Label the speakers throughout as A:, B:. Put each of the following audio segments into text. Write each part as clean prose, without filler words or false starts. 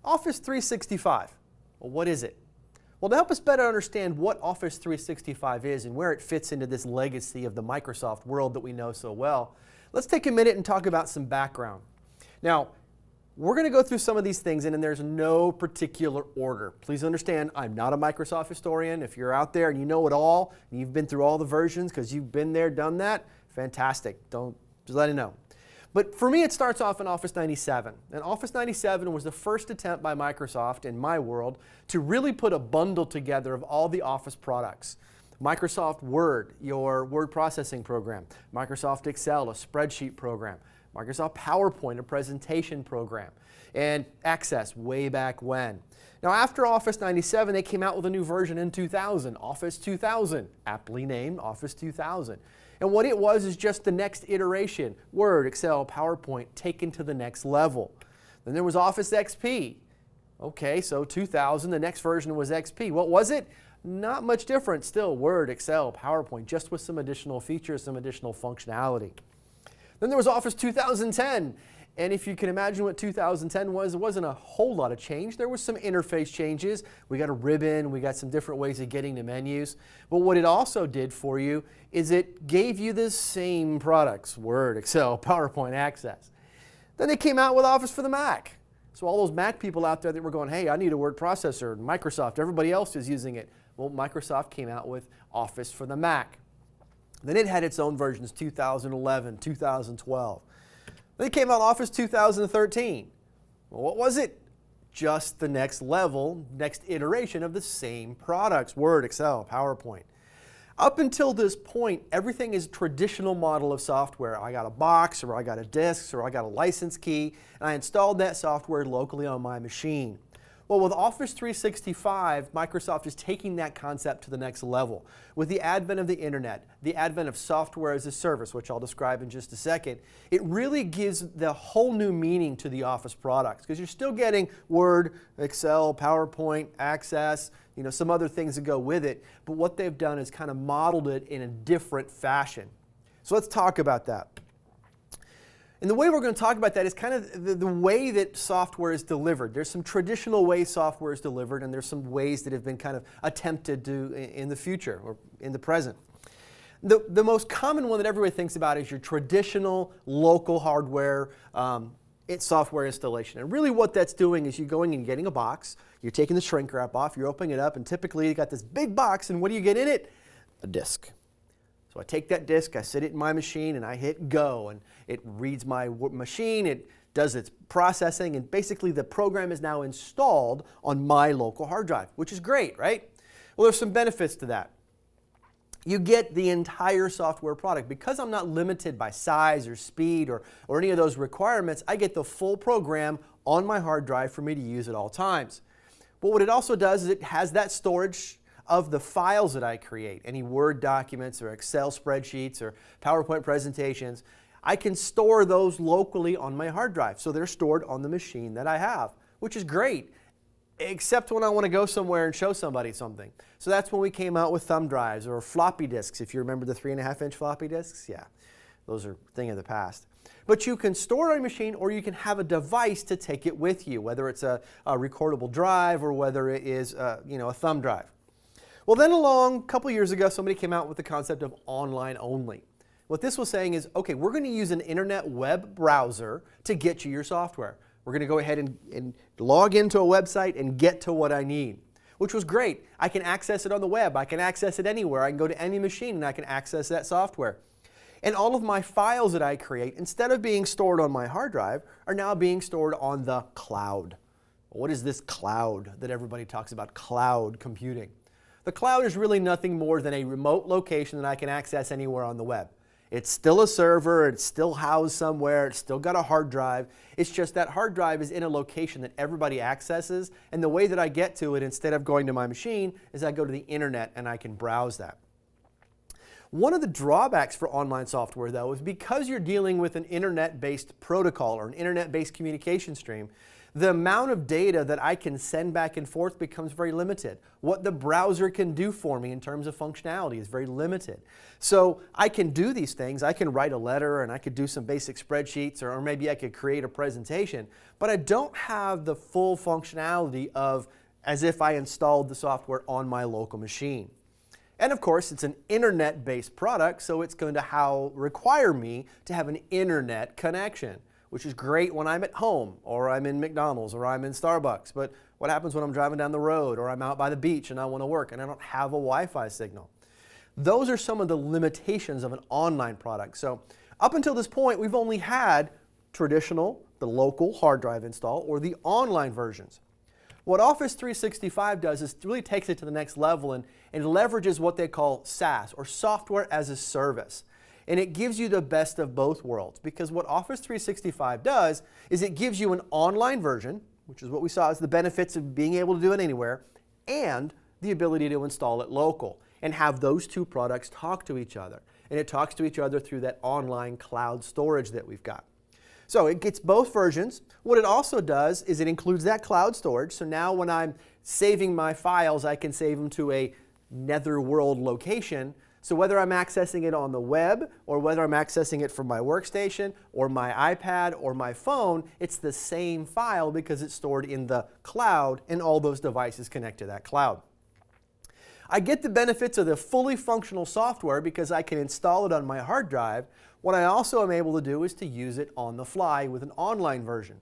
A: Office 365. Well, what is it? Well, to help us better understand what Office 365 is and where it fits into this legacy of the Microsoft world that we know so well, let's take a minute and talk about some background. Now, we're going to go through some of these things, and there's no particular order. Please understand, I'm not a Microsoft historian. If you're out there and you know it all, and you've been through all the versions because you've been there, done that, fantastic. Just let it know. But for me, it starts off in Office 97. And Office 97 was the first attempt by Microsoft, in my world, to really put a bundle together of all the Office products. Microsoft Word, your word processing program. Microsoft Excel, a spreadsheet program. Microsoft PowerPoint, a presentation program. And Access, way back when. Now, after Office 97, they came out with a new version in 2000, Office 2000, aptly named Office 2000. And what it was is just the next iteration, Word, Excel, PowerPoint, taken to the next level. Then there was Office XP. Okay, so 2000, the next version was XP. What was it? Not much different. Still Word, Excel, PowerPoint, just with some additional features, some additional functionality. Then there was Office 2010. And if you can imagine what 2010 was, it wasn't a whole lot of change. There was some interface changes. We got a ribbon. We got some different ways of getting to menus. But what it also did for you is it gave you the same products, Word, Excel, PowerPoint, Access. Then they came out with Office for the Mac. So all those Mac people out there that were going, hey, I need a word processor. Microsoft, everybody else is using it. Well, Microsoft came out with Office for the Mac. Then it had its own versions, 2011, 2012. Then it came out Office 2013. Well, what was it? Just the next level, next iteration of the same products, Word, Excel, PowerPoint. Up until this point, everything is a traditional model of software. I got a box, or I got a disk, or I got a license key, and I installed that software locally on my machine. Well, with Office 365, Microsoft is taking that concept to the next level. With the advent of the internet, the advent of software as a service, which I'll describe in just a second, it really gives the whole new meaning to the Office products, because you're still getting Word, Excel, PowerPoint, Access, some other things that go with it. But what they've done is kind of modeled it in a different fashion. So let's talk about that. And the way we're going to talk about that is kind of the way that software is delivered. There's some traditional ways software is delivered, and there's some ways that have been kind of attempted to in the future or in the present. The most common one that everybody thinks about is your traditional local hardware software installation. And really what that's doing is you're going and getting a box, you're taking the shrink wrap off, you're opening it up, and typically you got this big box, and what do you get in it? A disk. So I take that disk, I sit it in my machine, and I hit go, and it reads my machine, it does its processing, and basically the program is now installed on my local hard drive, which is great, right? Well, there's some benefits to that. You get the entire software product. Because I'm not limited by size or speed or any of those requirements, I get the full program on my hard drive for me to use at all times. But what it also does is it has that storage of the files that I create, any Word documents or Excel spreadsheets or PowerPoint presentations. I can store those locally on my hard drive. So they're stored on the machine that I have, which is great, except when I want to go somewhere and show somebody something. So that's when we came out with thumb drives or floppy disks. If you remember the 3.5-inch floppy disks, yeah, those are a thing of the past. But you can store it on your machine, or you can have a device to take it with you, whether it's a recordable drive or whether it is a thumb drive. Well, then along a couple years ago, somebody came out with the concept of online only. What this was saying is, okay, we're going to use an internet web browser to get you your software. We're going to go ahead and log into a website and get to what I need, which was great. I can access it on the web. I can access it anywhere. I can go to any machine and I can access that software. And all of my files that I create, instead of being stored on my hard drive, are now being stored on the cloud. What is this cloud that everybody talks about, cloud computing? The cloud is really nothing more than a remote location that I can access anywhere on the web. It's still a server, it's still housed somewhere, it's still got a hard drive. It's just that hard drive is in a location that everybody accesses, and the way that I get to it instead of going to my machine is I go to the internet and I can browse that. One of the drawbacks for online software, though, is because you're dealing with an internet-based protocol or an internet-based communication stream, The amount of data that I can send back and forth becomes very limited. What the browser can do for me in terms of functionality is very limited. So I can do these things. I can write a letter and I could do some basic spreadsheets, or maybe I could create a presentation, but I don't have the full functionality of as if I installed the software on my local machine. And of course, it's an internet-based product, so it's going to require me to have an internet connection, which is great when I'm at home, or I'm in McDonald's, or I'm in Starbucks. But what happens when I'm driving down the road, or I'm out by the beach and I want to work and I don't have a Wi-Fi signal? Those are some of the limitations of an online product. So up until this point, we've only had traditional, the local hard drive install, or the online versions. What Office 365 does is really takes it to the next level and leverages what they call SaaS, or software as a service. And it gives you the best of both worlds, because what Office 365 does is it gives you an online version, which is what we saw as the benefits of being able to do it anywhere, and the ability to install it local and have those two products talk to each other. And it talks to each other through that online cloud storage that we've got. So it gets both versions. What it also does is it includes that cloud storage. So now when I'm saving my files, I can save them to a netherworld location. So whether I'm accessing it on the web, or whether I'm accessing it from my workstation, or my iPad, or my phone, it's the same file because it's stored in the cloud and all those devices connect to that cloud. I get the benefits of the fully functional software because I can install it on my hard drive. What I also am able to do is to use it on the fly with an online version.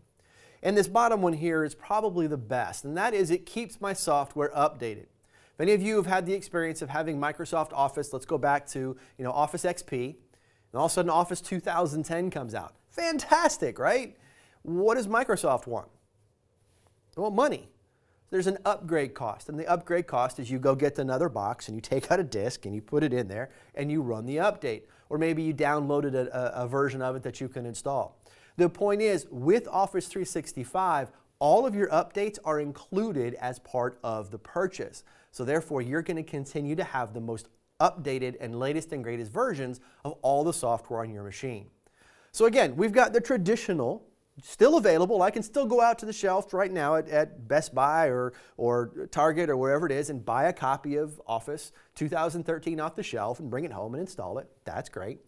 A: And this bottom one here is probably the best, and that is it keeps my software updated. If any of you have had the experience of having Microsoft Office, let's go back to Office XP, and all of a sudden Office 2010 comes out. Fantastic, right? What does Microsoft want? They want money. There's an upgrade cost, and the upgrade cost is you go get another box and you take out a disk and you put it in there and you run the update. Or maybe you downloaded a version of it that you can install. The point is, with Office 365, all of your updates are included as part of the purchase. So therefore, you're going to continue to have the most updated and latest and greatest versions of all the software on your machine. So again, we've got the traditional, still available. I can still go out to the shelf right now at Best Buy or Target or wherever it is and buy a copy of Office 2013 off the shelf and bring it home and install it. That's great.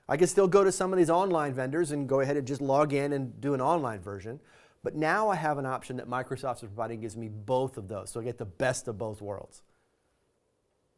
A: I can still go to some of these online vendors and go ahead and just log in and do an online version. But now I have an option that Microsoft is providing, gives me both of those. So I get the best of both worlds.